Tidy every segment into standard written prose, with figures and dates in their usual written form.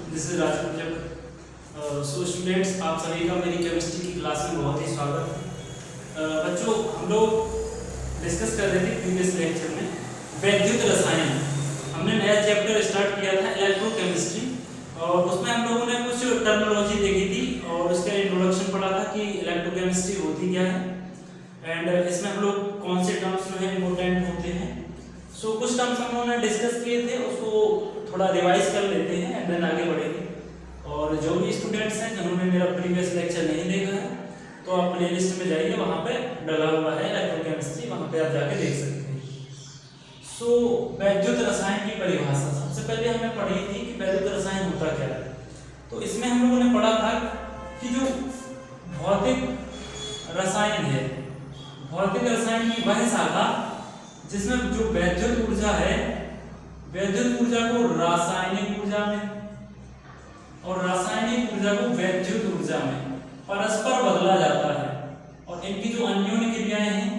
This is Rajput. So students, आप सभी का मेरी केमिस्ट्री की क्लास में बहुत ही स्वागत। बच्चों, हम लोग डिस्कस कर रहे थे प्रीवियस लेक्चर में वैद्युत रसायन। हमने नया चैप्टर स्टार्ट किया था इलेक्ट्रोकेमिस्ट्री, और उसमें हम लोगों ने कुछ टर्मिनोलॉजी देखी थी और उसका इंट्रोडक्शन पढ़ा था कि इलेक्ट्रोकेमिस्ट्री होती क्या है, एंड इसमें हम लोग कौन से टर्म्स जो है इम्पोर्टेंट होते हैं। सो कुछ टर्म्स हम लोगों ने डिस्कस किए थे, उसको थोड़ा रिवाइज कर लेते हैं एंड देन आगे बढ़ेंगे। और जो भी स्टूडेंट्स हैं जिन्होंने मेरा प्रीवियस लेक्चर नहीं देखा है, तो आप प्लेलिस्ट में जाइए, वहाँ पे डला हुआ है इलेक्ट्रोकेमिस्ट्री, वहाँ पे आप जाके देख सकते हैं। सो वैद्युत रसायन की परिभाषा सबसे पहले हमने पढ़ी थी कि वैद्युत रसायन होता क्या है। तो इसमें हम लोगों ने पढ़ा था कि जो भौतिक रसायन है, भौतिक रसायन की वह शाखा जिसमें जो वैद्युत ऊर्जा है, वैद्युत ऊर्जा को रासायनिक ऊर्जा में और रासायनिक ऊर्जा को वैद्युत ऊर्जा में परस्पर बदला जाता है, और इनकी जो अन्योन्य क्रियाएं हैं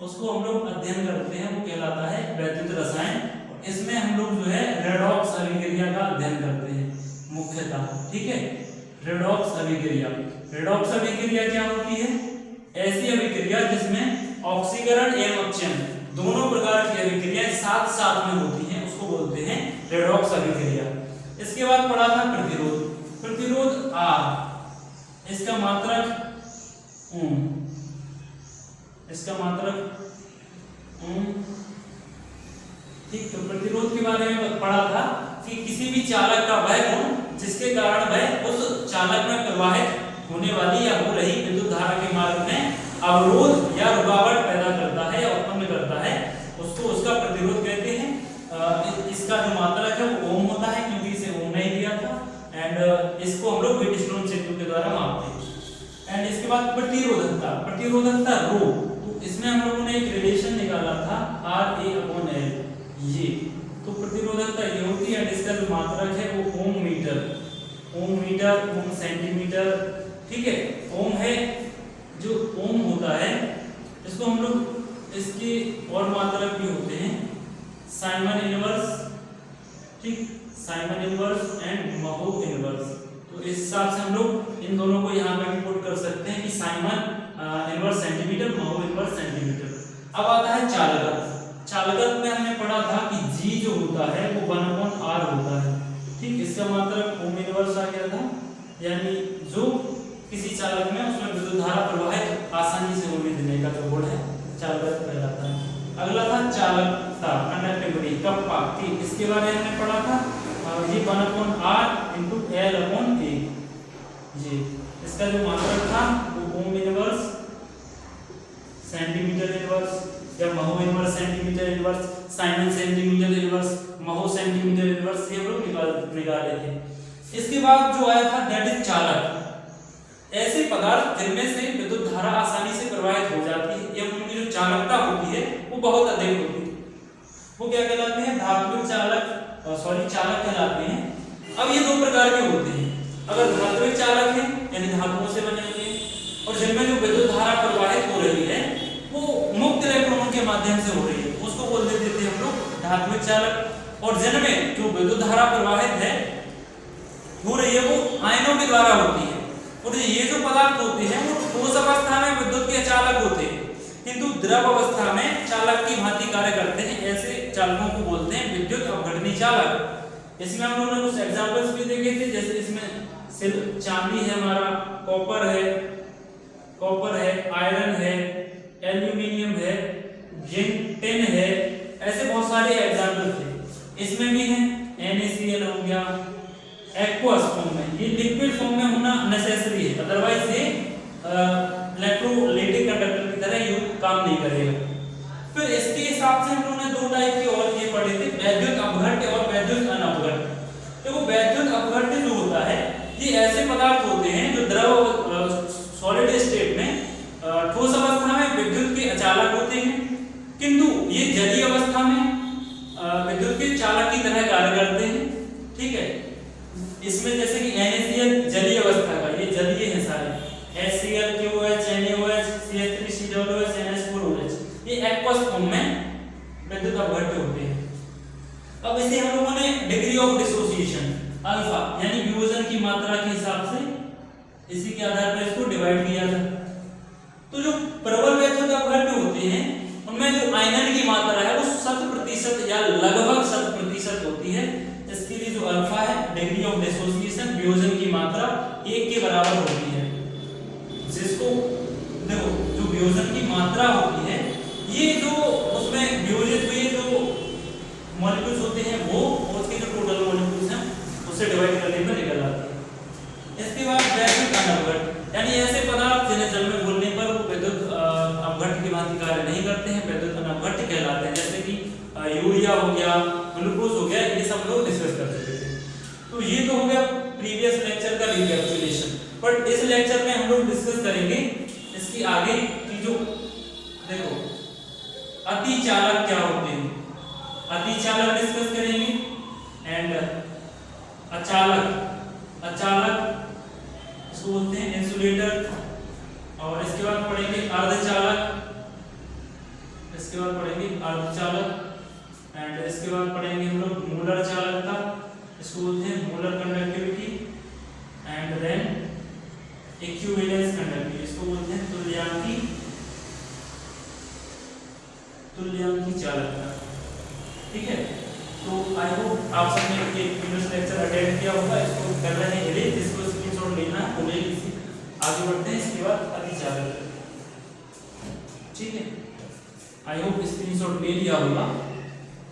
उसको हम लोग अध्ययन करते हैं, वो कहलाता है वैद्युत रसायन। और इसमें हम लोग जो है रेडॉक्स अभिक्रिया का अध्ययन करते हैं मुख्यतः, ठीक है। रेडॉक्स अभिक्रिया, रेडॉक्स अभिक्रिया क्या होती है? ऐसी अभिक्रिया जिसमें ऑक्सीकरण एवं अपचयन दोनों प्रकार की अभिक्रियाएं साथ साथ में होती हैं, उसको बोलते हैं रेडॉक्स अभिक्रिया। इसके बाद पढ़ा था प्रतिरोध। प्रतिरोध R, इसका मात्रक ओम, इसका मात्रक ओम, ठीक। तो प्रतिरोध के बारे में पढ़ा था कि किसी भी चालक का वह गुण जिसके कारण वह उस चालक में प्रवाहित होने वाली या हो रही विद्युत धारा के मार्ग में अवरोध या रुकावट पैदा करता है या उत्पन्न करता है, उसको उसका प्रतिरोध कहते हैं। इसका जो मात्रक है वो ओम होता है, क्योंकि इसे ओम नहीं दिया था, एंड इसको हम लोग व्हीटस्टोन सेतु के द्वारा मापते हैं। एंड इसके बाद प्रतिरोधकता, प्रतिरोधकता रो, तो इसमें हम लोगों ने एक रिलेशन निकाला था RA/L, ये तो प्रतिरोधकता ये होती है। इसका जो मात्रक है वो ओम मीटर, ओम मीटर, ओम सेंटीमीटर, ठीक है। ओम है, जो ओम होता है इसको हम लोग, इसके और मात्रक भी होते हैं साइमन इनवर्स, ठीक, siemens inverse and mho inverse. तो इस हिसाब से हम लोग इन दोनों को यहाँ पे पुट कर सकते हैं कि साइमन इनवर्स सेंटीमीटर, महो इनवर्स सेंटीमीटर। अब आता है चालकत्व। चालकत्व में हमने पढ़ा था कि G जो होता है वो 1/R होता है, ठीक। इसका मात्रक ओम इनवर्स आ गया था, यानी जो किसी चालक में उसमें विद्युत धारा प्रवाहित आसानी से होने देने का जो गुण है चालकत्व कहलाता है। अगला था चालकता, कंडक्टिविटी, कप्पा, ठीक। इसके बारे में हमने पढ़ा था ये 1/R × L/A, जी। इसका जो मात्रक था वो ओम इनवर्स सेंटीमीटर इनवर्स या mho inverse centimetre inverse, siemens centimetre inverse, mho centimetre inverse, ये हम लोग निकाले थे। इसके बाद जो आया था दैट इज चालक, ऐसे पदार्थ जिनमें से विद्युत धारा आसानी से प्रवाहित हो जाती है या उनकी जो चालकता होती है वो बहुत अधिक होती है, वो क्या कहलाते हैं? धात्विक चालक, चालक कहलाते हैं। अब ये दो प्रकार के होते हैं, अगर धात्विक चालक है यानी धातुओं से बने हुए हैं, और जिनमें जो विद्युत धारा प्रवाहित हो रही है वो मुक्त इलेक्ट्रॉन के माध्यम से हो रही है, उसको बोल देते थे हम लोग धात्विक चालक। और जिनमें जो विद्युत धारा प्रवाहित है हो रही है वो आयनों के द्वारा होती है। और ये जो पदार्थ होते हैं वो ठोस अवस्था में विद्युत के चालक होते हैं, किंतु द्रव अवस्था में चालक की भांति कार्य करते हैं। ऐसे चालकों को बोलते हैं विद्युत अपघटनी चालक। इसमें हम लोगों ने कुछ एग्जांपल्स भी देखे थे, जैसे इसमें चांदी है, हमारा कॉपर है, आयरन है, एल्यूमिनियम है, जिंक, टिन है, ऐसे बहुत सारे एग्जांपल थे। इसमें भी है NaCl हो गया एक्वस फॉर्म में, ये लिक्विड फॉर्म में होना नेसेसरी है, अदरवाइज ये इलेक्ट्रोलाइटिक कंडक्टर की तरह ये काम नहीं करेगा। फिर इसके हिसाब से हम लोगों ने दो टाइप के और ये पढ़े थे, वैद्युत अपघट्य और वैद्युत अनपघट्य। देखो वैद्युत अपघट्य जो होता है ये ऐसे पदार्थ होते हैं जो द्रव सॉलिड स्टेट में ठोस अवस्था में विद्युत के अचालक होते हैं, किंतु ये जलीय अवस्था में विद्युत के चालक की तरह कार्य करते हैं, ठीक है। इसमें जैसे कि NaCl जलीय अवस्था का, ये जलीय है सारे, HCl, QOH, NaOH, CH3, COOH, NH4OH, ये एक्वस फॉर्म में विद्युत अपघट्य होते हैं। अब इसे हम लोगों ने degree of of dissociation alpha, यानी वियोजन की मात्रा के हिसाब से इसी के आधार पर इसको डिवाइड किया था। तो जो प्रबल व्यथक अपघट्य होते हैं उनमें जो आयनन की मात्रा है वो 100% या लगभग 100% होती है। इसके लिए जो अल्फा है, डिग्री ऑफ डिसोसिएशन, वियोजन की मात्रा 1 के बराबर होती है। जिसको देखो जो वियोजन की मात्रा होती है, ये जो उसमें वियोजित हुए जो मॉलिक्यूल्स होते हैं वो उसके जो टोटल मॉलिक्यूल्स हैं उससे डिवाइड करने पर निकल आती है। इसके बाद वैद्युत अनवघट, यानी ऐसे पदार्थ जिन्हें जल में घुलने पर वो विद्युत अपघट्य की भांति कार्य नहीं करते हैं, विद्युत अनवघट्य कहलाते हैं। जैसे कि यूरिया हो गया, ग्लूकोज हो गया, ये सब लोग डिस्कस कर चुके थे। तो ये तो हो गया प्रीवियस लेक्चर का रिकैपिचुलेशन। बट इस लेक्चर में हम लोग डिस्कस करेंगे इसकी आगे की जो देखो अतिचालक क्या होते हैं, अतिचालक डिस्कस करेंगे एंड अचालक, अचालक इसको बोलते हैं इंसुलेटर। और इसके बाद पढ़ेंगे अर्धचालक, इसके बाद पढ़ेंगे अर्धचालक एंड इसके बाद पढ़ेंगे हम लोग मोलर चालकता, इसको बोलते हैं molar conductivity and then equivalence conductivity, इसको बोलते हैं तुल्यांकी, तुल्यांकी चालकता। ठीक है, तो आई होप आप सबने ये प्रीवियस लेक्चर अटेंड किया होगा। इसको कर रहे हैं रिलीज, इसको स्क्रीनशॉट लेना है तो ले लीजिए। आगे बढ़ते हैं, इसके बाद अतिचालक। ठीक है, आई होप स्क्रीनशॉट ले लिया होगा।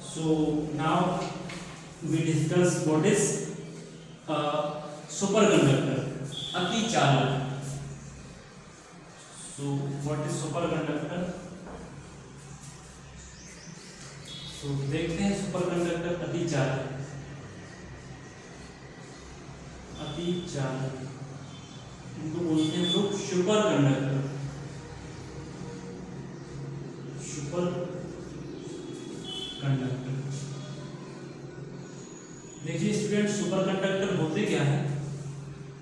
So now we discuss what is superconductor, अतिचालक। So what is superconductor? तो देखते हैं सुपर कंडक्टर अतिचालक, अतिचालक इनको बोलते हैं लोग सुपर कंडक्टर, सुपर कंडक्टर। देखिए स्टूडेंट, सुपर कंडक्टर होते क्या है?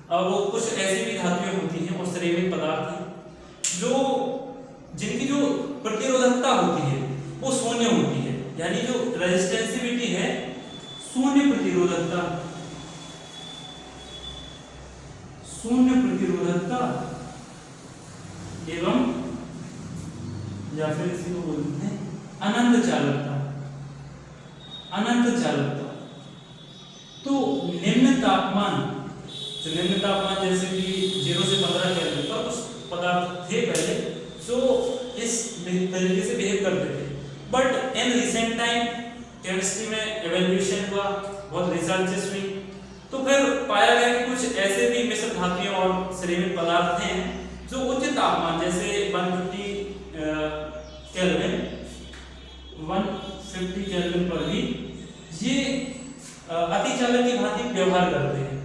अब वो कुछ ऐसी भी धातुएं होती हैं और सिरेमिक पदार्थ हैं जो जिनकी जो प्रतिरोधकता होती है वो शून्य होती है, यानी जो रेजिस्टेंसिविटी है शून्य प्रतिरोधकता, शून्य प्रतिरोधकता एवं या फिर इसी को बोलते हैं अनंत चालकता, अनंत चालकता। तो निम्न तापमान, जो निम्न तापमान जैसे कि 0 से 15 केल्विन पर कुछ पदार्थ थे पहले जो इस तरीके से बिहेव करते थे। But in recent time chemistry में एवोल्यूशन हुआ, बहुत रिसर्चेस हुई, तो फिर पाया गया कि कुछ ऐसे भी मिश्र धातुएं और सिरेमिक पदार्थ हैं जो उच्च तापमान जैसे 150 केल्विन, 150 केल्विन पर भी ये अतिचालक की भांति व्यवहार करते हैं।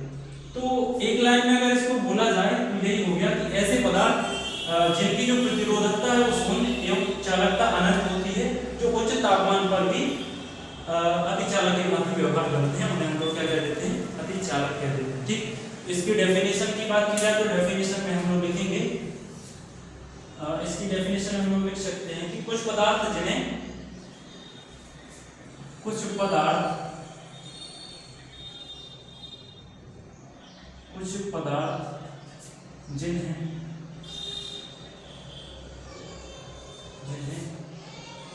तो एक लाइन में अगर इसको बोला जाए तो यही हो गया कि ऐसे पदार्थ जिनकी जो प्रतिरोधकता है वो शून्य एवं चालकता अनंत होती है, जो उच्च तापमान पर भी अतिचालक की भांति व्यवहार करते हैं, उन्हें हम लोग क्या कह देते हैं? अतिचालक कह देते हैं। ठीक, इसकी डेफिनेशन की बात की जाए तो डेफिनेशन में हम लोग लिखेंगे, इसकी डेफिनेशन हम लोग लिख सकते हैं कि कुछ पदार्थ जिन्हें, कुछ पदार्थ जिन्हें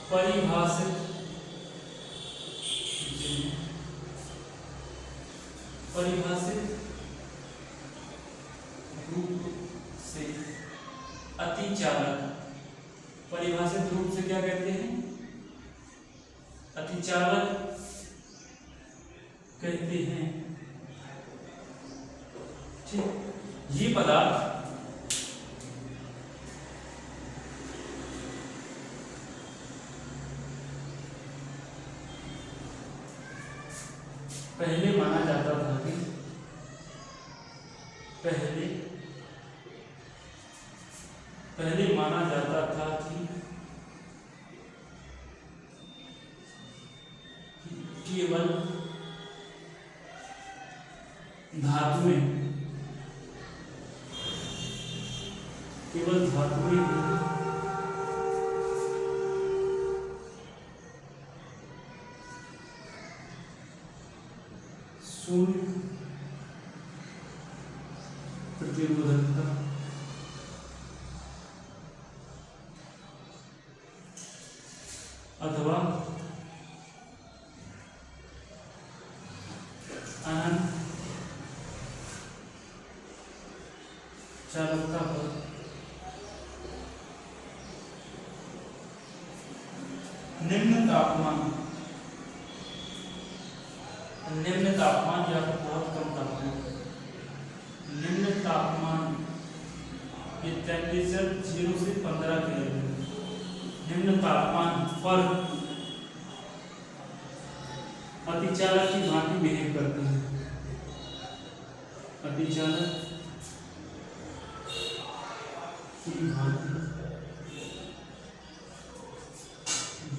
परिभाषित रूप से अतिचालक, परिभाषित रूप से क्या कहते हैं? अतिचालक कहते हैं। ठीक, ये पदार्थ पहले माना जाता था कि पहले माना जाता था कि केवल धातुएं शून्य प्रतिरोधकता अथवा अनंत चालकता पर निम्न तापमान या फिर बहुत कम तापमान, निम्न तापमान ये टेम्परेचर 0 से 15 केल्विन, निम्न तापमान पर अतिचालक की भांति बिहेव करते हैं। अतिचालक की भांति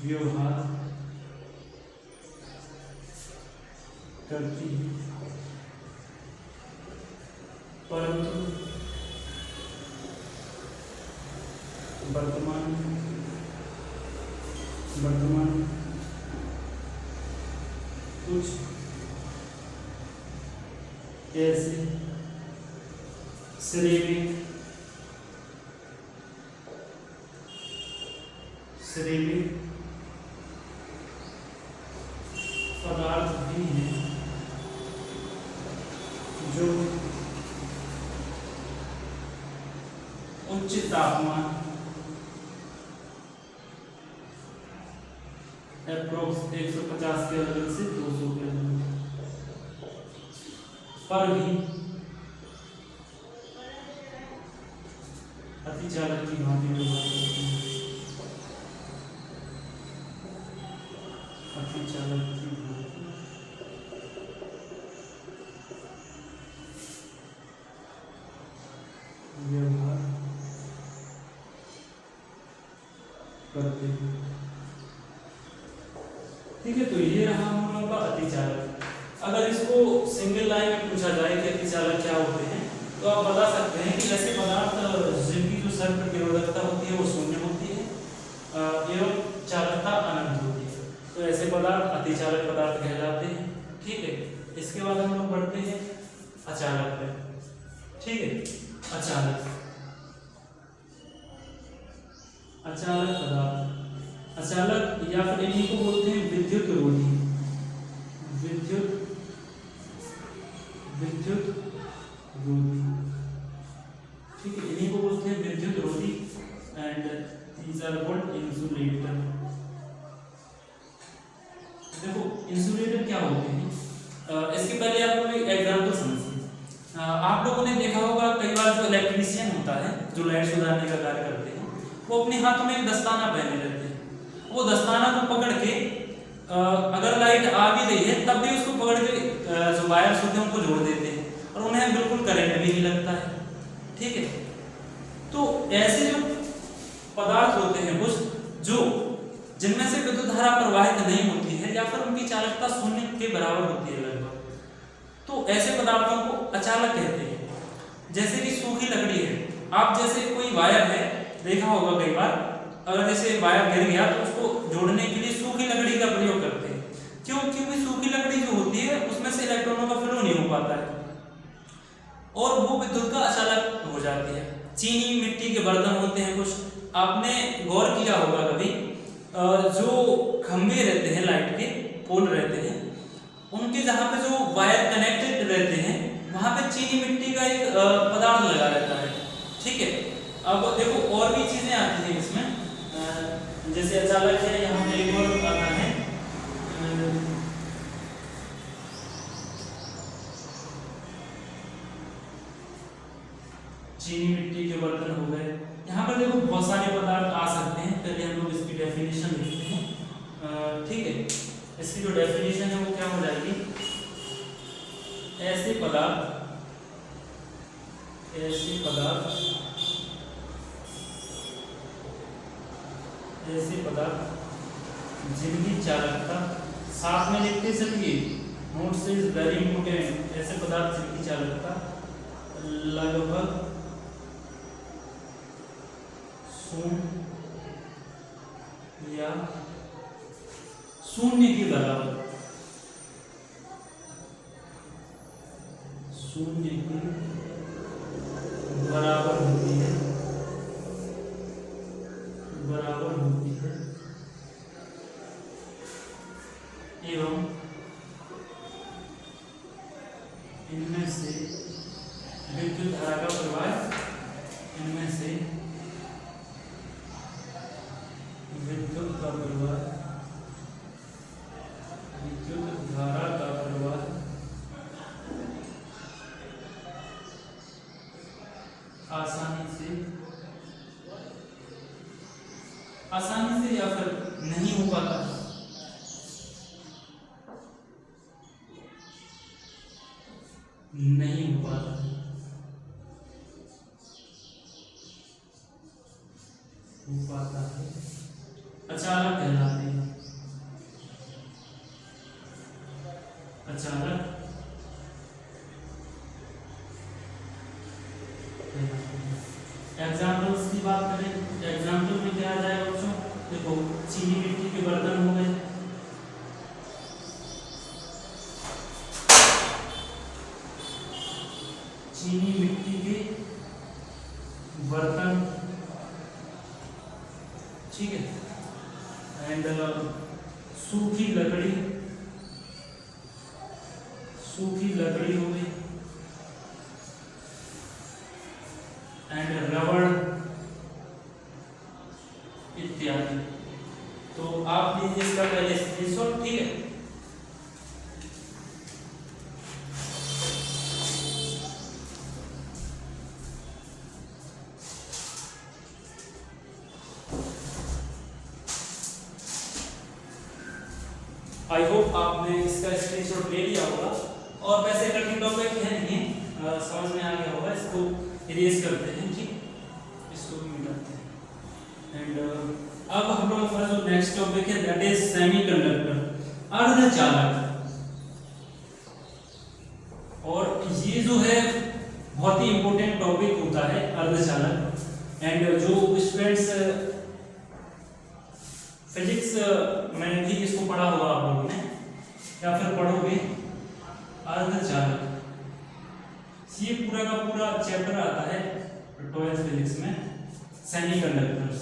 व्यवहार करती है, परंतु वर्तमान कुछ ऐसे सिरेमिक पदार्थ भी हैं जो उच्च तापमान अप्रोक्स 150 केल्विन से 200 केल्विन पर भी अतिचालक की भांति व्यवहार करते हैं। अतिचालक की भांति व्यवहार करते हैं। ठीक है, तो ये रहा हम लोगों का अतिचालक। अगर इसको सिंगल लाइन में पूछा जाए कि अतिचालक क्या होते हैं, तो आप बता सकते हैं कि ऐसे पदार्थ जिनकी जो सर्व प्रतिरोधकता होती है वो शून्य होती है एवं चालकता अनंत होती है, तो ऐसे पदार्थ अतिचालक पदार्थ कहलाते हैं। ठीक है, इसके बाद हम लोग बढ़ते हैं अचालक पे। ठीक है, अचालक पदार्थ, अचालक या फिर इन्हीं को बोलते हैं विद्युत रोधी। ठीक है, इन्हीं को बोलते हैं विद्युत रोधी and these are called insulator. देखो इंसुलेटर क्या होते हैं, इसके पहले आप लोग एक एग्जांपल समझिए। आप लोगों ने देखा होगा कई बार जो इलेक्ट्रीशियन होता है, जो लाइट सुधारने का कार्य करते हैं, वो अपने हाथों में एक दस्ताना पहने रहते हैं। वो दस्ताना को पकड़ के अगर लाइट आ भी रही है तब भी उसको पकड़ के जो वायर्स होते हैं उनको जोड़ देते हैं और उन्हें बिल्कुल करंट भी नहीं लगता है। ठीक है, तो ऐसे जो पदार्थ होते हैं कुछ जो जिनमें से विद्युत धारा प्रवाहित नहीं होती है या फिर उनकी चालकता शून्य के बराबर होती है लगभग, तो ऐसे पदार्थों को अचालक कहते हैं। जैसे कि सूखी लकड़ी है, आप जैसे कोई वायर है देखा होगा कई बार, अगर जैसे वायर गिर गया तो उसको जोड़ने के लिए सूखी लकड़ी का प्रयोग करते हैं। क्यों? क्योंकि सूखी लकड़ी जो होती है उसमें से इलेक्ट्रॉनों का फ्लो नहीं हो पाता है और वो विद्युत का अचालक हो जाती है। चीनी मिट्टी के बर्तन होते हैं कुछ, आपने गौर किया होगा कभी, जो खंभे रहते हैं लाइट के, पोल रहते हैं, उनके जहाँ पे जो वायर कनेक्टेड रहते हैं वहाँ पे चीनी मिट्टी का एक पदार्थ लगा रहता है। ठीक है, अब देखो और भी चीजें आती हैं इसमें, जैसे अचालक है, यहाँ पे एक और आता है चीनी मिट्टी के बर्तन हो गए। यहाँ पर देखो बहुत सारे पदार्थ आ सकते हैं, पहले हम लोग इसकी डेफिनेशन लिखते हैं। ठीक है, इसकी जो डेफिनेशन है वो क्या हो जाएगी, ऐसे पदार्थ जिनकी चालकता, साथ में लिखते चलिए, नोट्स इज वेरी इंपोर्टेंट, ऐसे पदार्थ जिनकी चालकता लगभग शून्य या शून्य के बराबर शून्य के बराबर होती है, एवं इनमें से विद्युत धारा का प्रवाह, इनमें से विद्युत का प्रवाह, विद्युत धारा का प्रवाह आसानी से या फिर नहीं हो पाता, नहीं हो पाता, हो पाता है, अचानक कहलाते हैं, अचानक एग्जाम्पल्स की बात करें, एग्जाम्पल में क्या आ जाएगा बच्चों, देखो चीनी मिट्टी के बर्तन हो गए, चीनी मिट्टी के बर्तन, ठीक है, एंड सूखी लकड़ी हो गई, एंड रबड़ इत्यादि। तो आप लीजिए इसका पहले स्क्रीनशॉट, ठीक है। आई होप आपने इसका स्क्रीनशॉट ले लिया होगा, और वैसे कठिन टॉपिक है नहीं, समझ में आ गया होगा। इसको इरेज करते हैं, ठीक, इसको भी मिटाते हैं। एंड अब हम लोग का जो नेक्स्ट टॉपिक है दैट इज सेमीकंडक्टर, अर्धचालक। और ये जो है बहुत ही इंपॉर्टेंट टॉपिक होता है अर्धचालक। एंड जो स्टूडेंट्स फिजिक्स में भी इसको पढ़ा होगा आप लोगों ने या फिर पढ़ोगे, अर्धचालक, ये पूरा का पूरा चैप्टर आता है 12th फिजिक्स में, semiconductors.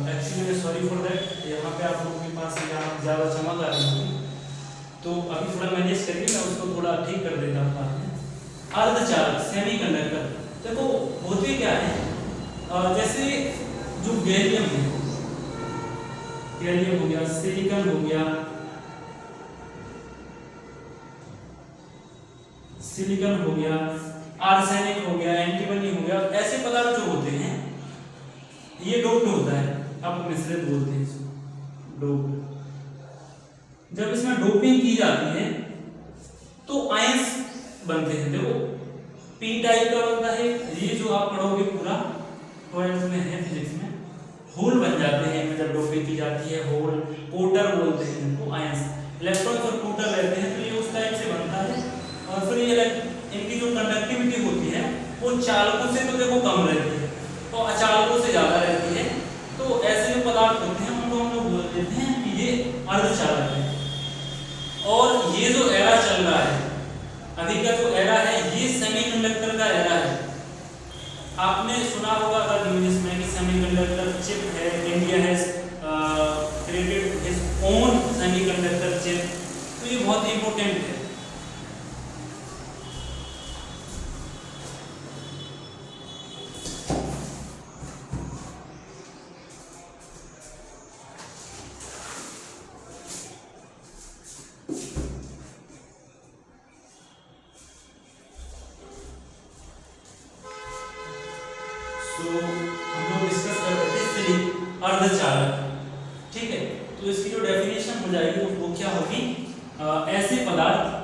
Actually sorry for that, यहाँ पे आप लोगों के पास यहाँ ज़्यादा चमक आ रही होगी, तो अभी थोड़ा मैनेज करके मैं उसको थोड़ा ठीक कर देता हूँ। अर्धचालक, सेमीकंडक्टर, देखो होते क्या है, जैसे जो गैलियम है, गैलियम हो गया, सिलिकॉन हो गया, सिलिकॉन हो गया, आर्सेनिक हो गया, एंटीमनी हो गया, ऐसे पदार्थ जो होते हैं ये डोप्ड होता है, आप मिश्रित बोलते हैं इसको, डोप्ड। जब इसमें डोपिंग की जाती है तो आयंस बनते हैं, देखो पी टाइप का बनता है, ये जो आप पढ़ोगे पूरा 12th में है फिजिक्स में, होल बन जाते हैं जब डोपिंग की जाती है, होल, पोटर बोलते हैं इनको, आयंस, इलेक्ट्रॉन और पोटर रहते हैं, तो ये उस टाइप से बनता है। और फिर ये इनकी जो कंडक्टिविटी होती है वो चालकों से तो देखो कम रहती है, तो अचालकों से ज्यादा रहती है, तो ऐसे जो पदार्थ होते हैं उनको हम लोग बोल देते हैं कि ये अर्धचालक है। और ये जो एरा चल रहा है अभी का, जो एरा है ये सेमीकंडक्टर का एरा है। आपने सुना होगा अगर न्यूज़ में कि सेमीकंडक्टर चिप है, India has created his own semiconductor chip, तो ये बहुत इंपॉर्टेंट है। तो हम लोग डिस्कस कर रहे थे अर्धचालक, ठीक है। तो इसकी जो डेफिनेशन हो जाएगी वो क्या होगी, ऐसे पदार्थ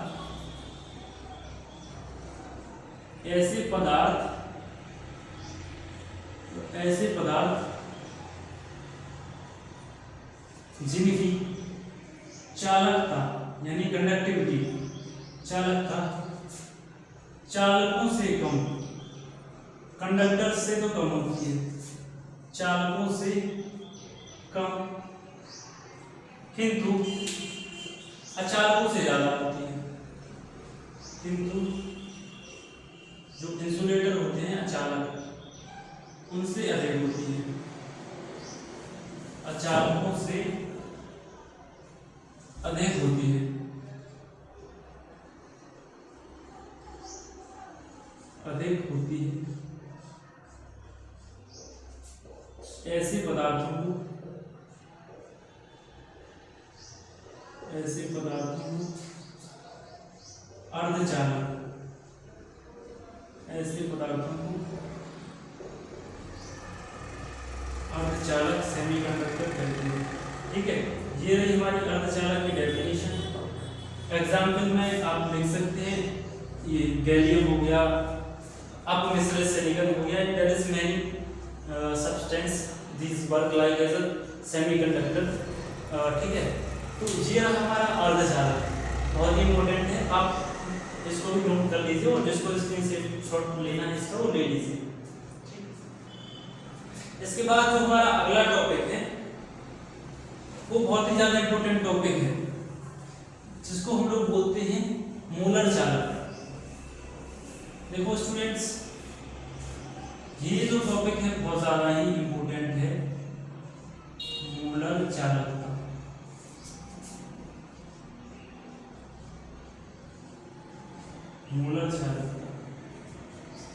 जिनकी चालकता यानी कंडक्टिविटी, चालकता चालकों से कम, कंडक्टर से तो कम होती है, चालकों से कम, किंतु अचालकों से ज्यादा होती है। किंतु जो इंसुलेटर होते हैं अचालक, उनसे अधिक होती है, अचालकों से अधिक होती है, अधिक होती है। ऐसे पदार्थों को अर्धचालक, ऐसे पदार्थों को अर्धचालक सेमीकंडक्टर कहते हैं। ठीक है, ये रही हमारी अर्धचालक की डेफिनेशन। एग्जाम्पल में आप लिख सकते हैं, ये गैलियम हो गया, अपमिश्रित सिलिकॉन हो गया, there is many substance this work like as a semiconductor. ठीक है, तो ये रहा हमारा अर्धचालक, बहुत ही इंपॉर्टेंट है, आप इसको भी नोट कर लीजिए और जिसको स्क्रीन से शॉट लेना है इसका वो ले लीजिए। इसके बाद जो हमारा अगला टॉपिक है वो बहुत ही ज्यादा इंपॉर्टेंट टॉपिक है, जिसको हम लोग बोलते हैं मोलर चालक। देखो स्टूडेंट्स, ये जो टॉपिक है बहुत ज्यादा ही इंपॉर्टेंट है, मोलर चालक का। मोलर चालक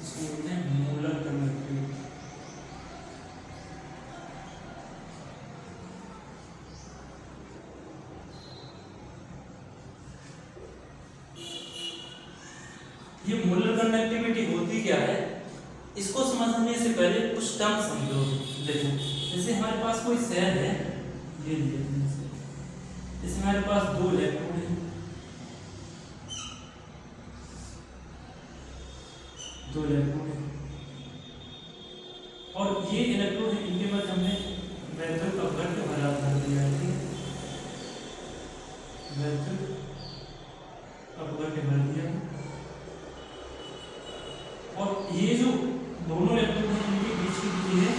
इसको बोलते हैं मोलर कंडक्टिविटी। ये मोलर कंडक्टिविटी होती क्या है, इसको समझने से पहले कुछ टर्म समझो। देखो, जैसे हमारे पास कोई सेल है, ये इसमें हमारे पास दो इलेक्ट्रॉन है, दो इलेक्ट्रॉन है, और ये इलेक्ट्रॉन है, इनके बाद हमने वैक्यूम अपघट्ट भरा कर दिया है, वैक्यूम अपघट्ट भर दिया। और ये जो दोनों इलेक्ट्रॉन हैं इनके बीच की दूरी है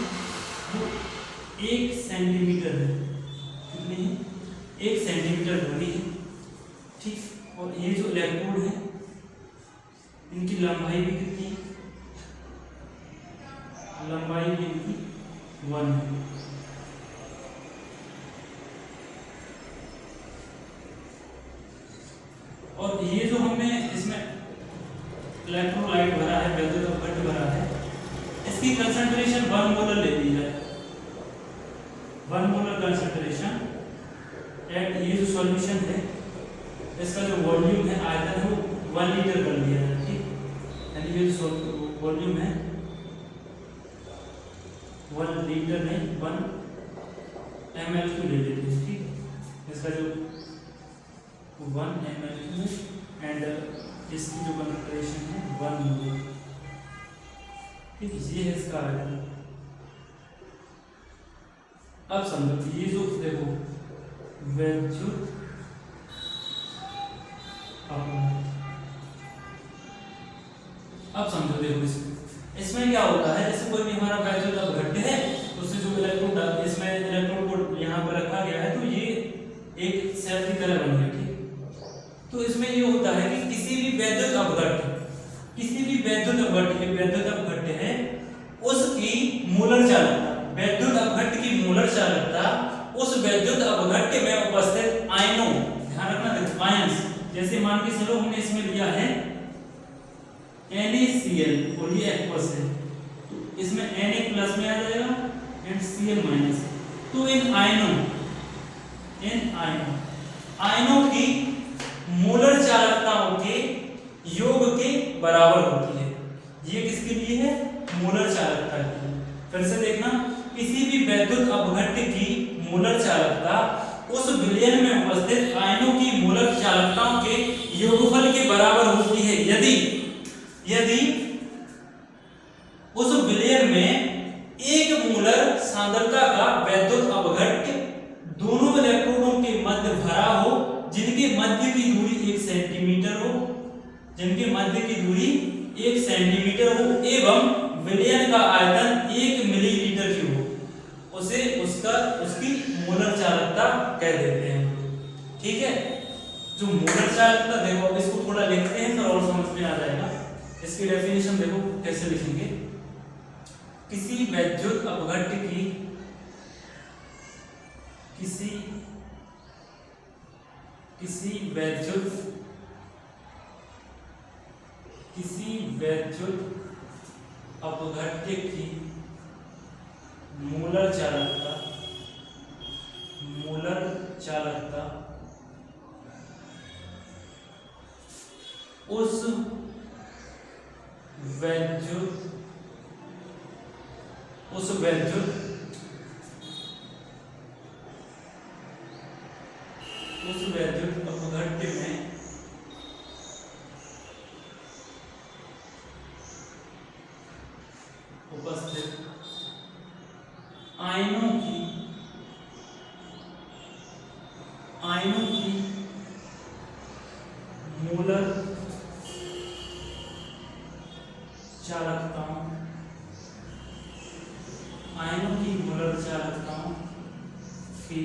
वो 1 सेंटीमीटर है। कितनी है? 1 सेंटीमीटर दूरी है। ठीक, और ये जो इलेक्ट्रोड है इनकी लंबाई भी कितनी है? लंबाई भी इनकी 1 है। और ये जो हमने इसमें इलेक्ट्रोलाइट भरा है, वैक्यूम अपघट्ट भरा है, इसकी कंसंट्रेशन 1 मोलर ले ली जाए, 1 मोलर कंसंट्रेशन एट ये जो सॉल्यूशन है इसका जो वॉल्यूम है, आयतन है, वो 1 लीटर कर लिया है। ठीक, यानी ये जो वॉल्यूम है 1 लीटर नहीं 1 ml क्यू ले लेते हैं। ठीक, इसका जो 1 ml क्यू एंड इसकी जो कंसंट्रेशन है 1 मोलर। ठीक, ये है इसका आयतन। अब समझो, ये जो देखो वैक्यूम अब समझो, देखो इसमें क्या होता है, जैसे कोई भी हमारा वैक्यूम अपघट्ट है, उससे जो इलेक्ट्रॉन इसमें इलेक्ट्रॉन को यहाँ पर रखा गया है, तो ये एक सेल की तरह बन गया। ठीक, तो इसमें ये होता है कि किसी भी वैद्युत अपघट्ट है उसकी मोलर चालकता, वैद्युत अपघट्ट की मोलर चालकता उस वैद्युत अपघट्ट में उपस्थित आयनों, ध्यान रखना देखो आयंस, जैसे मान के चलो हमने इसमें लिया है NaCl और ये एक्वस है, तो इसमें Na प्लस में आ जाएगा एंड Cl माइनस। तो इन आयनों की मोलर चालकताओं के योग के बराबर होती है। ये किसके लिए है? मोलर चालकता की। फिर से देखना, किसी भी वैद्युत अपघट्ट की मोलर चालकता उस विलयन में उपस्थित आयनों की मोलर चालकताओं के योगफल के बराबर होती है यदि उस विलयन में 1 मोलर सांद्रता का वैद्युत अपघट्ट दोनों इलेक्ट्रॉनों के मध्य भरा हो, जिनके मध्य की दूरी 1 सेंटीमीटर हो, एवं विलयन का आयतन 1 मिलीलीटर क्यूब हो, उसकी कह देते हैं। ठीक है, जो मोलर चालकता, देखो अब इसको थोड़ा लिखते हैं तो और समझ में आ जाएगा। इसकी डेफिनेशन देखो कैसे लिखेंगे। किसी वैद्युत अपघट्य की किसी वैद्युत अपघट्य की मोलर चालकता उस वैद्युत अपघट्य में उपस्थित आयनों की मोलर चालकताओं के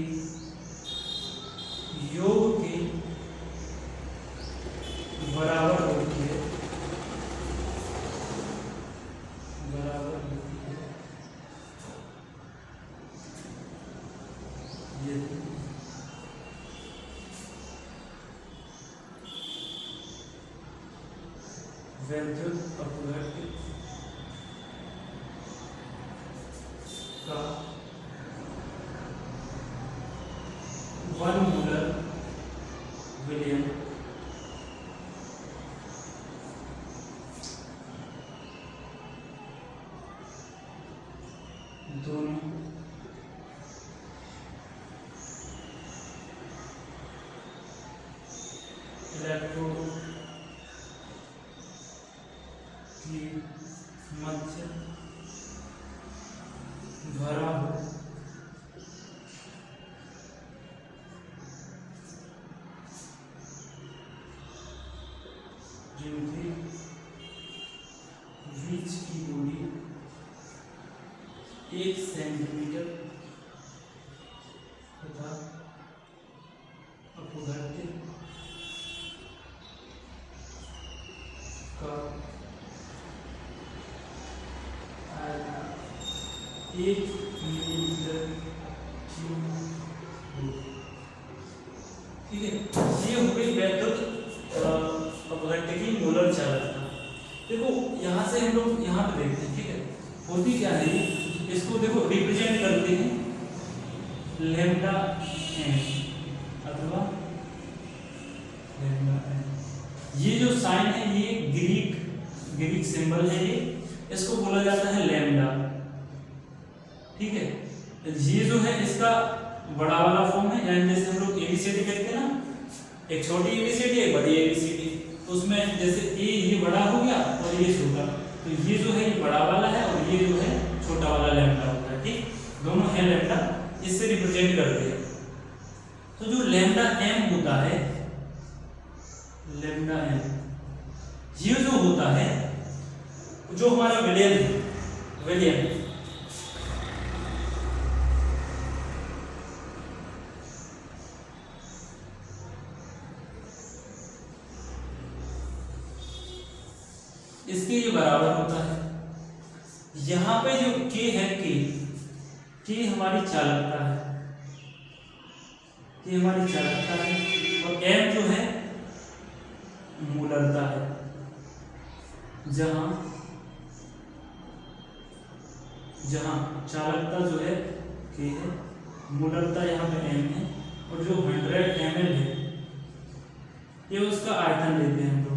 योग के बराबर होती है यदि वैद्युत अपघट्य का 1 मोलर विलयन दोनों इलेक्ट्रोड की मध्य भरा हो जिनके बीच की दूरी 1 सेंटीमीटर तथा अपघट्य का 1 मिलीमीटर क्यूब हो। ठीक है, ये हो गई वैद्युत अपघट्य की मोलर चालकता। देखो यहाँ से हम लोग यहाँ पे देखते हैं। ठीक है, होती क्या है, इसको देखो रिप्रेजेंट करते हैं लैम्डा एम अथवा लैम्डा एम। ये जो साइन है ये ग्रीक सिंबल है, ये इसको बोला जाता है लैम्डा। ठीक है, ये जो है इसका बड़ा वाला फॉर्म है, यानी जैसे हम लोग एबीसीडी कहते हैं ना, एक छोटी एबीसीडी एक बड़ी एबीसीडी, तो उसमें जैसे ए ये बड़ा हो गया और ये छोटा, तो ये जो है ये बड़ा वाला है और ये जो है छोटा वाला लैम्डा होता है। ठीक, दोनों है लैम्डा, इससे रिप्रेजेंट करते हैं। तो जो लैम्डा एम होता है, लैम्डा एम ये जो होता है, जो हमारा विलयन इसके ये बराबर होता है। यहाँ पे जो के है, के हमारी चालकता है, के हमारी चालकता है, और एम जो है मोलरता है। जहाँ चालकता जो है के है, मोलरता यहाँ पे एम है, और जो 100 ml है ये उसका आयतन लेते हैं हम लोग।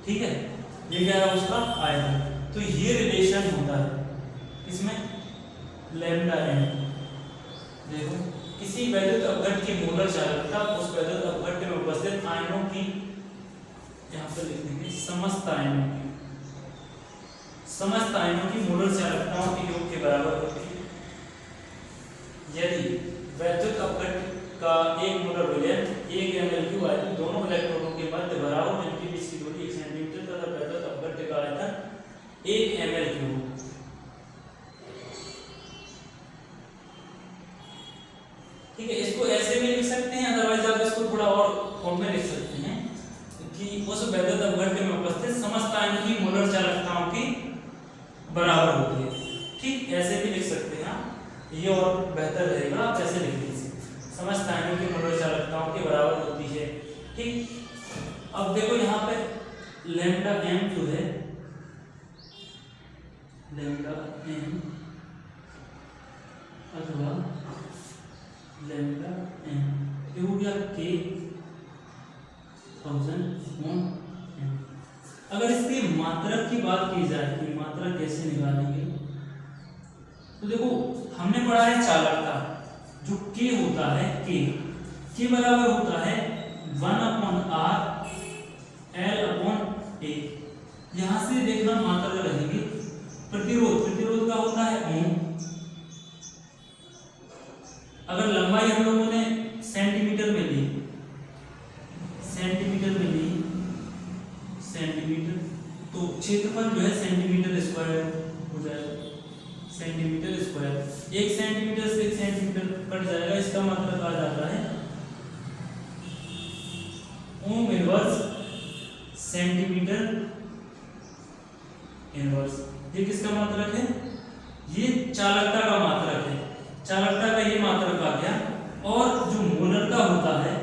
ठीक है, ये क्या है उसका आयतन। तो ये रिलेशन होता है इसमें लैम्डा एम। देखो किसी वैद्युत अपघट्य की मोलर चालकता उस वैद्युत अपघट्य में उपस्थित आयनों की, यहाँ पर लिख देंगे समस्त आयनों की मोलर चालकताओं के योग के बराबर होती है यदि वैद्युत अपघट्य का 1 मोलर विलयन 1 ml³ आयतन दोनों इलेक्ट्रॉनों के मध्य भरा हो, जिनके बीच की दूरी 1 सेंटीमीटर तथा वैद्युत अपघट्य का आयतन 1 ml³ हो। बराबर होती है। ठीक, ऐसे भी लिख सकते हैं आप, ये और बेहतर रहेगा, आप ऐसे लिख लीजिए, समस्त आयनों की मोलर चालकताओं के बराबर होती है। ठीक, अब देखो यहाँ पे लैम्डा m जो है, लैम्डा m अथवा लैम्डा m ये हो गया k 1000/m। अगर इसकी मात्रक की बात की जाए कि मात्रक कैसे निकालेंगे, तो देखो हमने पढ़ा है चालकता, जो k होता है, k बराबर होता है 1/r L/A। यहां से देखना मात्रक रहेंगे। प्रतिरोध का होता है ओम। अगर लंबाई हम लोगों ने सेंटीमीटर में ली, तो क्षेत्रफल जो है सेंटीमीटर स्क्वायर हो जाएगा, सेंटीमीटर स्क्वायर। 1 सेंटीमीटर से 1 सेंटीमीटर कट जाएगा, इसका मतलब आ जाता है ओम इनवर्स सेंटीमीटर इनवर्स। ये किसका मात्रक है? ये चालकता का मात्रक है, चालकता का ये मात्रक आ गया। और जो मोलरता होता है,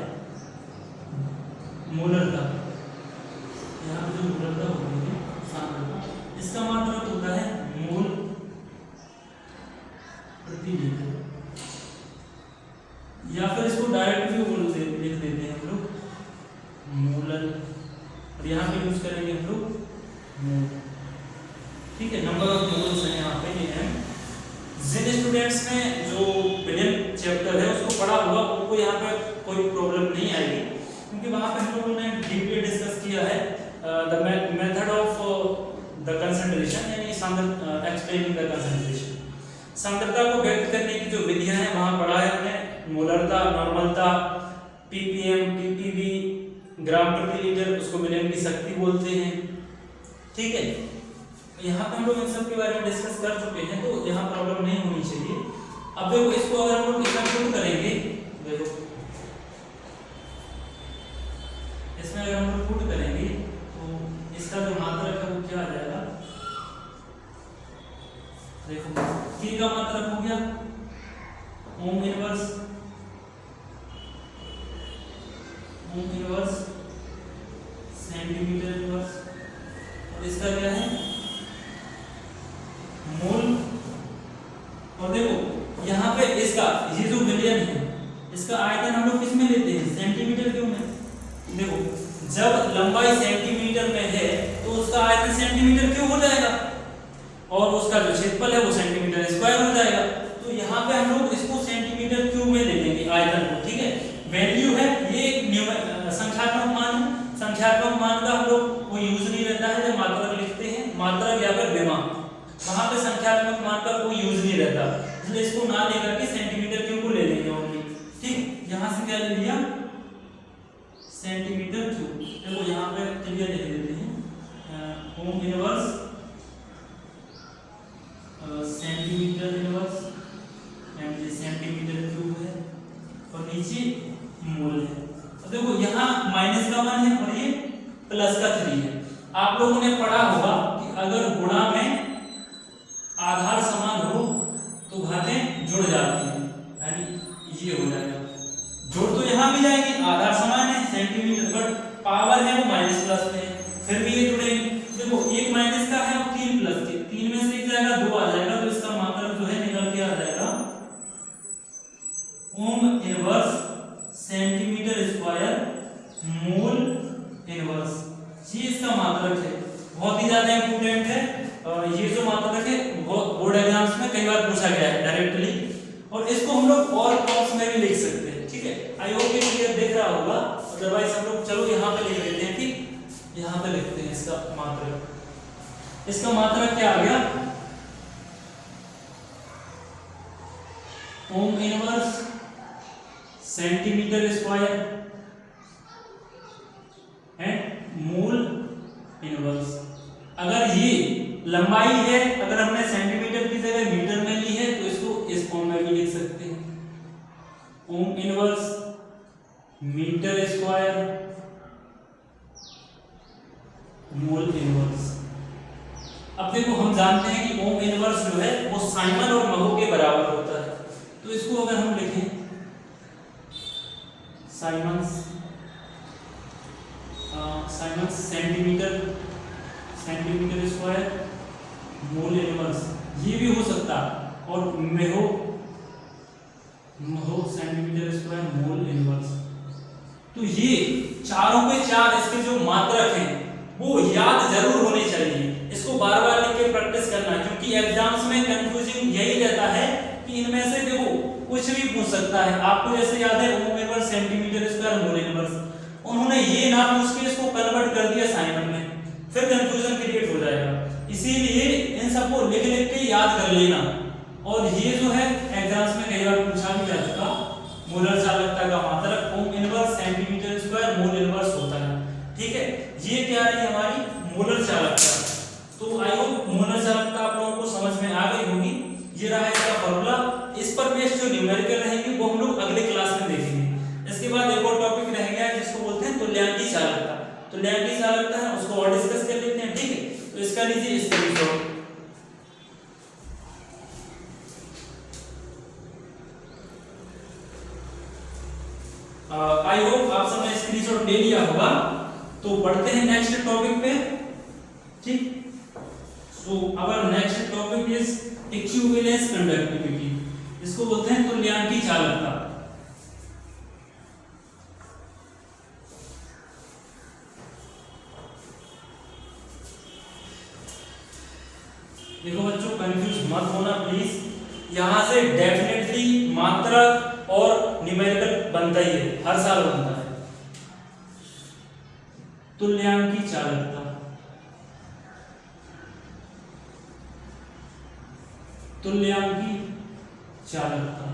मोलरता, यहाँ पे जो मोलरता होती है सांद्रता, इसका मात्रक होता है मोल प्रति लीटर, या फिर इसको डायरेक्ट भी लिख देते हैं हम लोग मोलर, और यहाँ पे यूज करेंगे हम लोग मोल। ठीक है, नंबर ऑफ मोल्स है यहाँ पे, ये है। जिन स्टूडेंट्स ने जो विलियम चैप्टर है उसको पढ़ा होगा, उनको यहाँ पे कोई प्रॉब्लम नहीं आएगी, क्योंकि वहाँ पे हम लोगों ने डीपली डिस्कस किया है the method of the concentration, यानी एक्सप्लेनिंग द कंसंट्रेशन, सांद्रता को व्यक्त करने की जो विधियां हैं वहाँ पढ़ा है हमने। मोलरता, नॉर्मलता, ppm, ppb, ग्राम प्रति लीटर, उसको विलियम की शक्ति बोलते हैं। ठीक है, यहाँ पे हम लोग इन सब के बारे में डिस्कस कर चुके हैं, तो यहाँ प्रॉब्लम नहीं होनी चाहिए। अब देखो इसको अगर हम लोग इकट्ठा करेंगे, देखो इसमें अगर हम लोग पुट करेंगे तो इसका जो मात्रक है वो क्या आ जाएगा, देखो k का मात्रक हो गया ओम इनवर्स सेंटीमीटर इनवर्स, और इसका क्या है मोल। और देखो यहाँ पे इसका ये जो विलियन है, इसका आयतन हम लोग किस में लेते हैं, सेंटीमीटर क्यूब में। देखो जब लंबाई सेंटीमीटर में है तो उसका आयतन सेंटीमीटर क्यूब हो जाएगा, और उसका जो क्षेत्रफल है वो सेंटीमीटर स्क्वायर हो जाएगा। तो यहाँ पे हम लोग इसको सेंटीमीटर क्यूब में ले लेंगे आयतन को। ठीक है, वैल्यू है ये संख्यात्मक मान, संख्यात्मक मान का हम लोग कोई यूज नहीं रहता है जब मात्रक लिखते हैं, मात्रक या फिर विमा, वहां पे संख्यात्मक मान का कोई यूज नहीं रहता, इसलिए इसको ना लेकर के सेंटीमीटर क्यूब को ले लेंगे ओनली। ठीक, यहाँ से क्या ले लिया सेंटीमीटर क्यूब। देखो यहाँ पे क्लियर लिख देते हैं ohm inverse centimetre inverse, and centimetre cube है, और नीचे मोल है। तो देखो यहाँ माइनस का 1 है और ये प्लस का 3 है। आप लोगों ने पढ़ा होगा कि अगर गुणा में आधार समान हो तो घातें जुड़ जाती हैं, यानी ये हो जाएगा, जोड़ तो यहाँ भी जाएगी, आधार समान है सेंटीमीटर, बट पावर है वो माइनस प्लस में, फिर भी ये जुड़ेंगे। देखो एक माइनस का है और 3 प्लस के, 3 में से एक जाएगा 2 आ जाएगा, तो इसका मात्रक जो है निकल के आ जाएगा ohm inverse centimetre square mole inverse. ये इसका मात्रक है, बहुत ही ज्यादा इंपोर्टेंट है। ये जो मात्रक है बहुत बोर्ड एग्जाम्स में कई बार पूछा गया है डायरेक्टली, और इसको हम लोग और फॉर्म्स में भी लिख सकते हैं। ठीक है, आई होप ये क्लियर दिख रहा होगा, अदरवाइज हम लोग चलो यहाँ पे लिख लेते हैं। ठीक, यहाँ पे लिखते हैं इसका मात्रक। इसका मात्रक क्या आ गया ohm inverse centimetre square and mole inverse. अगर ये लंबाई है, अगर हमने सेंटीमीटर की जगह मीटर में ली है तो इसको इस फॉर्म में भी लिख सकते हैं ohm inverse metre square mole inverse. अब देखो हम जानते हैं कि ओम इनवर्स जो है वो साइमन और महो के बराबर होता है। तो इसको अगर हम लिखें Simon centimetre square mole inverse, ये भी हो सकता, और महो सेंटीमीटर स्क्वायर मोल इनवर्स। तो ये चारों के चार इसके जो मात्रक हैं वो याद जरूर होने चाहिए। इसको बार बार लिख के प्रैक्टिस करना, क्योंकि एग्जाम्स में कंफ्यूजिंग यही रहता है कि इनमें से देखो कुछ भी पूछ सकता है। आपको जैसे याद है ohm inverse centimetre square mole inverse, उन्होंने ये ना पूछ के इसको कन्वर्ट कर दिया साइमन में, फिर कंफ्यूजन क्रिएट हो जाएगा। इसीलिए इन सबको लिख लिख के याद कर लेना। और ये जो है एग्जाम्स में कई बार पूछा भी जा चुका, मोलर चालकता का मात्रक ohm inverse centimetre square mole inverse होता है। ठीक है, ये क्या रही हमारी मोलर चालकता। तो आई होप मोलर चालकता आप लोगों को समझ में आ गई होगी। ये रहा इसका फॉर्मूला। इस पर बेस्ड जो न्यूमेरिकल रहेंगे वो हम लोग अगले क्लास में देखेंगे। इसके बाद एक और टॉपिक रह गया है जिसको बोलते हैं तुल्यांकी चालकता। तुल्यांकी चालकता है उसको और डिस्कस कर लेते हैं। ठीक है, तो इसका लीजिए स्क्रीनशॉट। आई होप आप सबने स्क्रीनशॉट ले लिया होगा। तो बढ़ते हैं नेक्स्ट टॉपिक पे। ठीक, so our next topic is equivalence conductivity. इसको बोलते हैं तुल्यांकी चालकता। देखो बच्चों, कंफ्यूज मत होना प्लीज। यहां से डेफिनेटली मात्रक और न्यूमेरिकल बनता ही है, हर साल बनता है। तुल्यांकी चालकता, तुल्यांकी चालकता,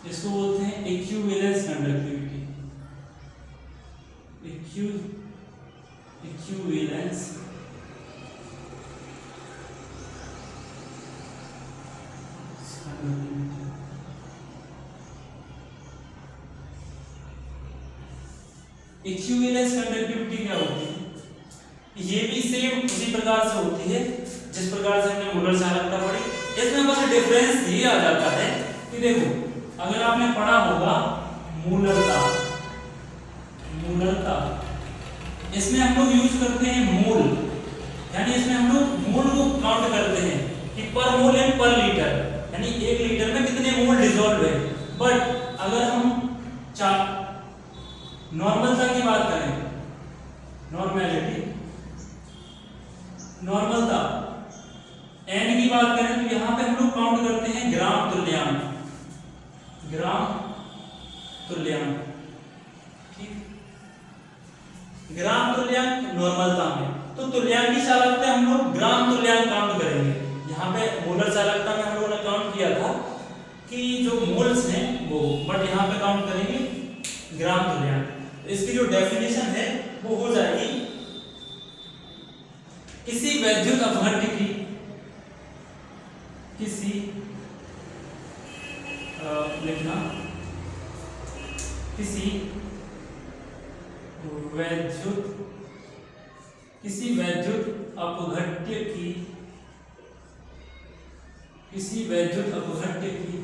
इसको बोलते हैं equivalence conductivity. Equivalence equivalence conductivity क्या होती है? ये भी सेम उसी प्रकार से होती है जिस प्रकार से हमने मोलर चालकता पढ़ी। इसमें बस डिफरेंस ये आ जाता है कि देखो, अगर आपने पढ़ा होगा मूलरता, इसमें हम लोग यूज करते हैं मोल, यानी इसमें हम लोग मोल को काउंट करते हैं कि पर मोल इन पर लीटर, यानी 1 लीटर में कितने मोल डिसॉल्व है। बट अगर हम नॉर्मलता की बात करें, नॉर्मलता एन की बात करें, तो यहां पे हम लोग काउंट करते हैं ग्राम तुल्यांक। ठीक, ग्राम तुल्यांक नॉर्मलता में, तो तुल्यांकी चालकता हम लोग ग्राम तुल्यांक काउंट करेंगे। यहाँ पे मोलर चालकता में हम लोगों ने काउंट किया था कि जो मोल्स हैं वो, बट यहाँ पे काउंट करेंगे ग्राम तुल्यांक। इसकी जो डेफिनेशन है वो हो जाएगी, किसी वैद्युत अपघट्य की, किसी वैद्युत अपघट्य की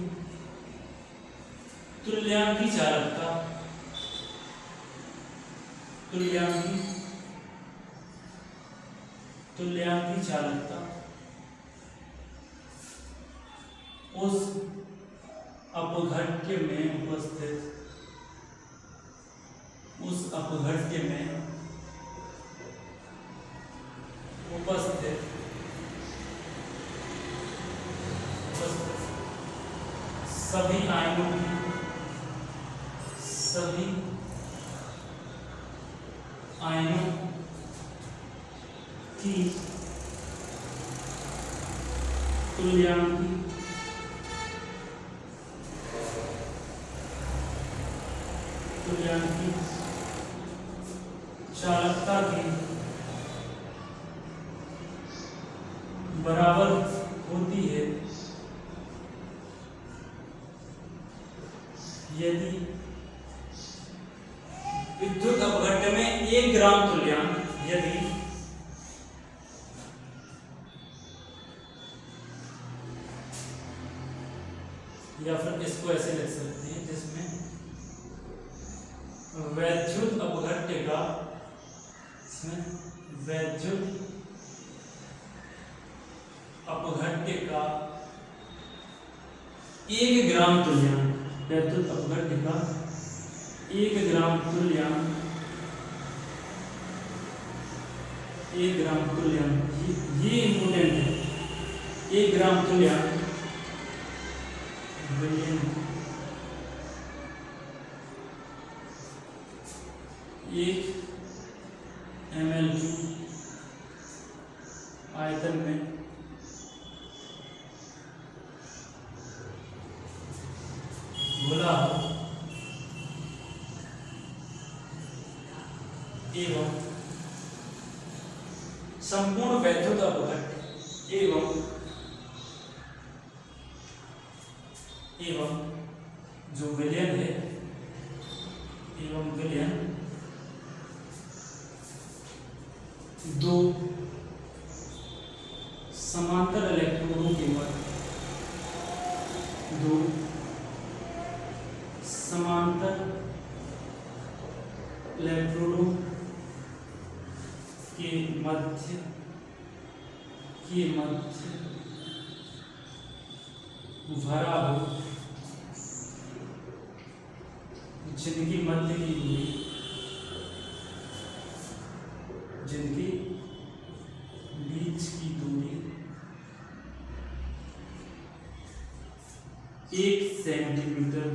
तुल्यांकी चालकता, तुल्यांकी चालकता उस अपघट्य में उपस्थित, सभी आयनों की तुल्यांकी चालकता की बराबर होती है यदि विद्युत अपघट्य में 1 ग्राम तुल्यांक, यदि या फिर इसको ऐसे लिख सकते हैं जिसमें वैद्युत अपघट्य का, इसमें वैद्युत अपघट्य का 1 ग्राम तुल्यांक, वैद्युत अपघट्य का 1 ग्राम तुल्यांक, 1 ग्राम तुल्यांक, ये इम्पोर्टेंट है। 1 ग्राम तुल्यांक विलयन 1 ml³ आयतन में घुला एवं संपूर्ण वैद्युत अपघट्य एवं जो विलयन है, एवं विलयन 2 समांतर इलेक्ट्रोडों के मध्य, 2 समांतर इलेक्ट्रोडों के मध्य भरा हो, जिनकी मध्य की दूरी, जिनकी बीच की दूरी 1 सेंटीमीटर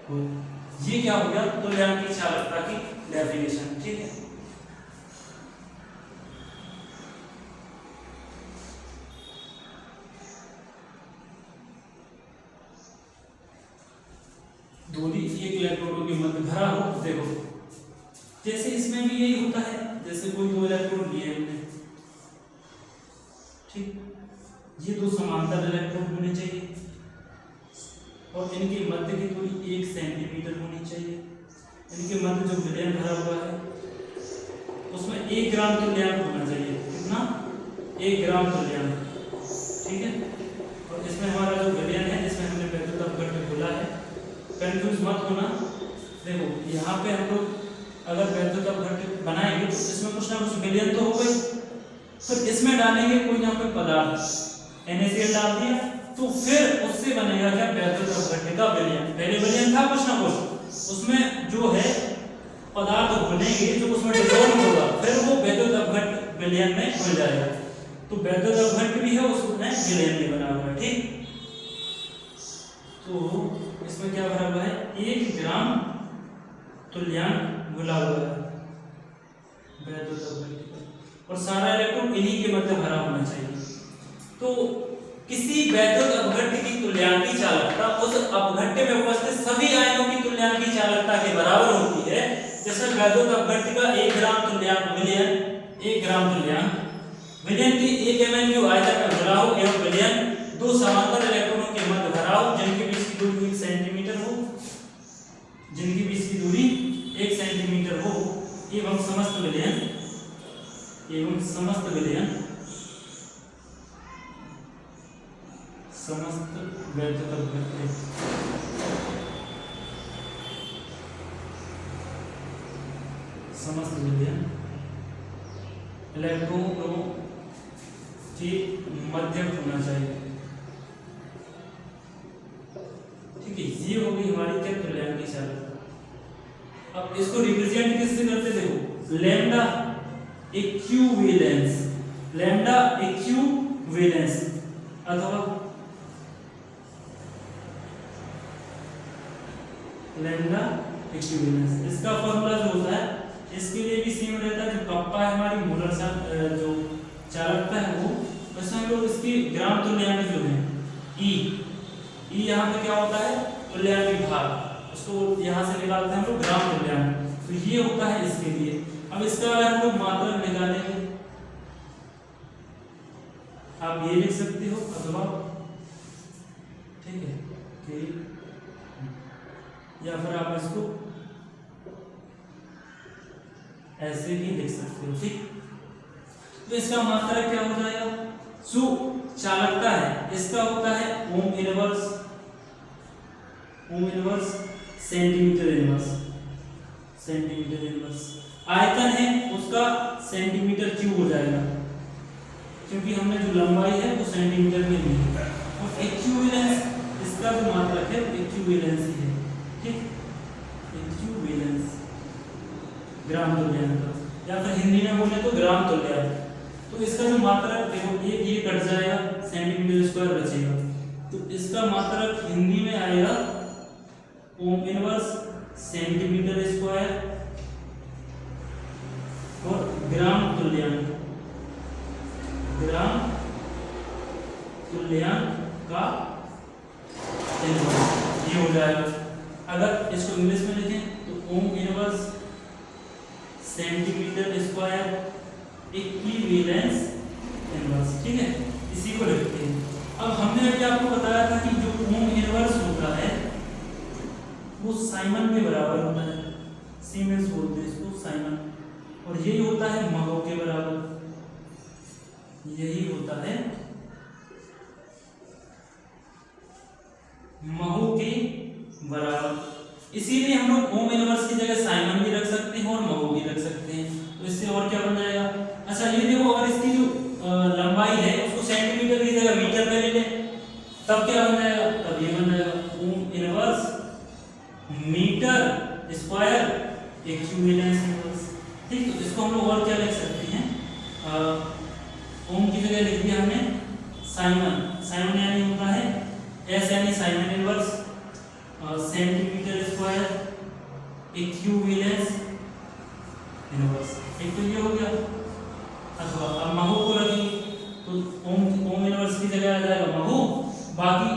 हो। ये क्या हो गया? तुल्यांक की चालकता की डेफिनेशन। ठीक है, दूरी 1 इलेक्ट्रोडों के मध्य भरा हो। देखो जैसे इसमें भी यही होता है, जैसे कोई 2 इलेक्ट्रोड लिए हमने, ठीक, ये 2 समांतर इलेक्ट्रोड होने चाहिए और इनके मध्य की दूरी 1 सेंटीमीटर होनी चाहिए। इनके मध्य जो विलयन भरा हुआ है उसमें 1 ग्राम तुल्यांक होना चाहिए। कितना? 1 ग्राम तुल्यांक। ठीक है, और इसमें हमारा जो विलयन है, जिसमें हमने वैद्युत अपघट्य खोला है, कंफ्यूज मत होना। देखो यहाँ पे हम लोग अगर वैद्युत अपघट्य बनाएंगे तो इसमें कुछ ना कुछ विलयन तो होगा ही, फिर इसमें डालेंगे कोई ना कोई पदार्थ, NaCl डाल दिया तो फिर उससे बनेगा क्या? वैद्युत अपघट्य का विलयन। पहले विलयन था कुछ ना कुछ, उसमें जो है पदार्थ बनेंगे जो उसमें डिसॉल्व होगा, फिर वो वैद्युत अपघट्य विलयन में घुल जाएगा। तो वैद्युत अपघट्य भी है, उसमें विलयन भी बना हुआ है। ठीक, तो इसमें क्या भरा हुआ है? 1 ग्राम तुल्यांक घुला हुआ है वैद्युत अपघट्य का, और सारा इलेक्ट्रॉन इन्हीं के मध्य भरा होना चाहिए। तो किसी वैद्युत अपघट्य की तुल्यांकी चालकता उस अपघट्य में उपस्थित सभी आयनों की तुल्यांकी चालकता के बराबर होती है। जैसे वैद्युत अपघट्य का 1 ग्राम तुल्यांक विलयन, 1 ग्राम तुल्यांक विलयन की 1 ml³ आयतन में भरा हो एवं विलयन 2 समांतर इलेक्ट्रॉनों के मध्य भरा हो, जिनके बीच की दूरी 1 सेंटीमीटर हो, जिनकी बीच की दूरी 1 सेंटीमीटर हो, एवं समस्त विलयन समस्त वैद्युत अपघट्य समस्त विलयन इलेक्ट्रॉनों के मध्य होना चाहिए। ठीक है, ये होगी हमारी क्या? तुल्यांकी चालकता। अब इसको रिप्रेजेंट किससे करते? देखो लैम्डा इक्विवेलेंस, लैम्डा इक्विवेलेंस अथवा लैम्डा इक्विवेलेंस। इसका फॉर्मूला जो होता है इसके लिए भी सेम रहता है। जो कप्पा है हमारी मोलर जो चालकता है वो, वैसे हम लोग इसकी ग्राम तुल्यांक जो है E यहाँ पे क्या होता है? तुल्यांक भार, उसको यहाँ से निकालते हैं हम लोग ग्राम तुल्यांक। तो ये होता है इसके लिए। अब इसका अगर हम लोग मात्रक निकालेंगे, आप ये लिख सकते हो अथवा ठीक है कि या फिर आप इसको ऐसे भी लिख सकते हो। ठीक, तो इसका मात्रक क्या हो जाएगा? जो चालकता है इसका होता है ओम इनवर्स सेंटीमीटर इनवर्स। आयतन है उसका सेंटीमीटर क्यूब हो जाएगा, क्योंकि हमने जो लंबाई है वो सेंटीमीटर में ली है। और इक्विवेलेंस इसका जो मात्रक है वो इक्विवेलेंस ही है, ठीक, इक्विवेलेंस ग्राम तुल्यांक, या फिर हिंदी में बोले तो ग्राम तुल्यांक। तो इसका जो मात्रक देखो ये कट जाएगा, सेंटीमीटर स्क्वायर बचेगा, तो इसका मात्रक हिंदी में आएगा ओम इनवर्स सेंटीमीटर स्क्वायर और ग्राम तुल्यांक का इनवर्स, ये हो जाएगा। अगर इसको इंग्लिश में लिखें तो ohm inverse centimetre square equivalence inverse, ठीक है, इसी को लिखते हैं। अब हमने अभी आपको बताया था कि जो ओम इनवर्स होता है वो साइमन के बराबर होता है, सीमेंस बोलते हैं इसको, साइमन, और यही होता है महो के बराबर, यही होता है महो के बराबर। इसीलिए हम लोग ओम इनवर्स की जगह साइमन भी रख सकते हैं और महो भी रख सकते हैं। तो इससे और क्या बन जाएगा, अच्छा ये देखो, अगर इसकी जो लंबाई है उसको सेंटीमीटर की जगह मीटर में ले लें तब क्या बन जाएगा, तब ये बन जाएगा ohm inverse metre square equivalence inverse, ठीक। तो इसको हम लोग और क्या लिख सकते हैं, ओम की जगह लिख दिया हमने साइमन यानी होता है एस यानी Simon inverse centimetre square equivalence inverse, एक तो ये हो गया। अथवा अब महो को रखेंगे तो ओम इनवर्स की जगह आ जाएगा महो, बाकी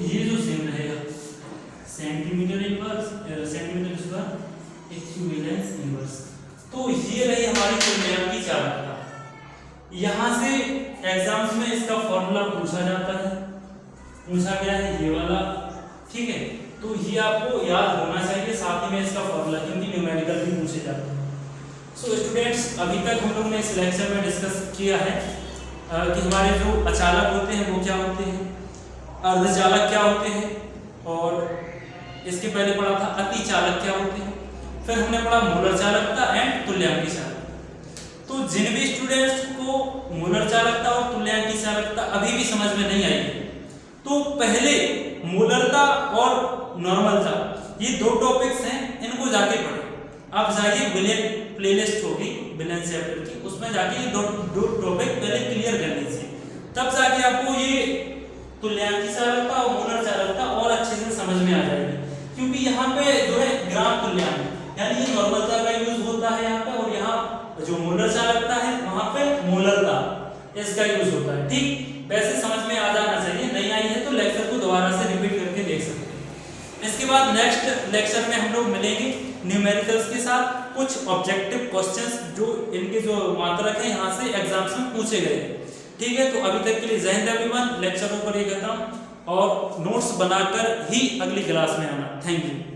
ये जो सेम रहेगा सेंटीमीटर स्क्वायर इक्विवेलेंस इनवर्स। तो ये रही हमारी तुल्यांक की चालकता। यहाँ से एग्जाम्स में इसका फॉर्मूला पूछा जाता है, पूछा गया है ये वाला, ठीक है, तो ये आपको याद होना चाहिए, साथ ही में इसका फॉर्मूला, क्योंकि न्यूमेरिकल भी पूछे जाते हैं। सो स्टूडेंट्स, अभी तक हम लोग ने इस लेक्चर में डिस्कस किया है कि हमारे जो अचालक होते हैं वो क्या होते हैं, अर्धचालक क्या होते हैं, और इसके पहले पढ़ा था अति चालक क्या होते हैं, फिर हमने पढ़ा मूलर चालकता एंड तुल्यांकी चालकता। तो जिन भी स्टूडेंट्स को मूलर चालकता और तुल्यांकी चालकता अभी भी समझ में नहीं आई है, तो पहले मूलरता और नॉर्मलता ये दो टॉपिक्स हैं, इनको जाके पढ़ें। आप जाइए विलेन प्लेलिस्ट होगी विलेन चैप्टर की, उसमें जाके ये दो टॉपिक पहले क्लियर कर लीजिए, तब जाके आपको ये तुल्यांकी चालकता और मूलर चालकता और अच्छे से समझ में आ जाएगी। क्योंकि यहाँ पे जो है ग्राम तुल्यांक यानी ये नॉर्मलता का यूज होता है यहाँ पे, और यहाँ जो मूलर चालकता है वहाँ पे मूलरता इसका यूज होता है, ठीक। वैसे समझ में आ जाना चाहिए, नहीं आई है तो लेक्चर को दोबारा से रिपीट करके देख सकते हैं। इसके बाद नेक्स्ट लेक्चर में हम लोग मिलेंगे न्यूमेरिकल्स के साथ, कुछ ऑब्जेक्टिव क्वेश्चंस जो इनके जो मात्रक है यहाँ से एग्जाम्स में पूछे गए, ठीक है। तो अभी तक के लिए जय हिंद एवरीवन, लेक्चर ऊपर ये खत्म, और नोट्स बनाकर ही अगली क्लास में आना। Thank you.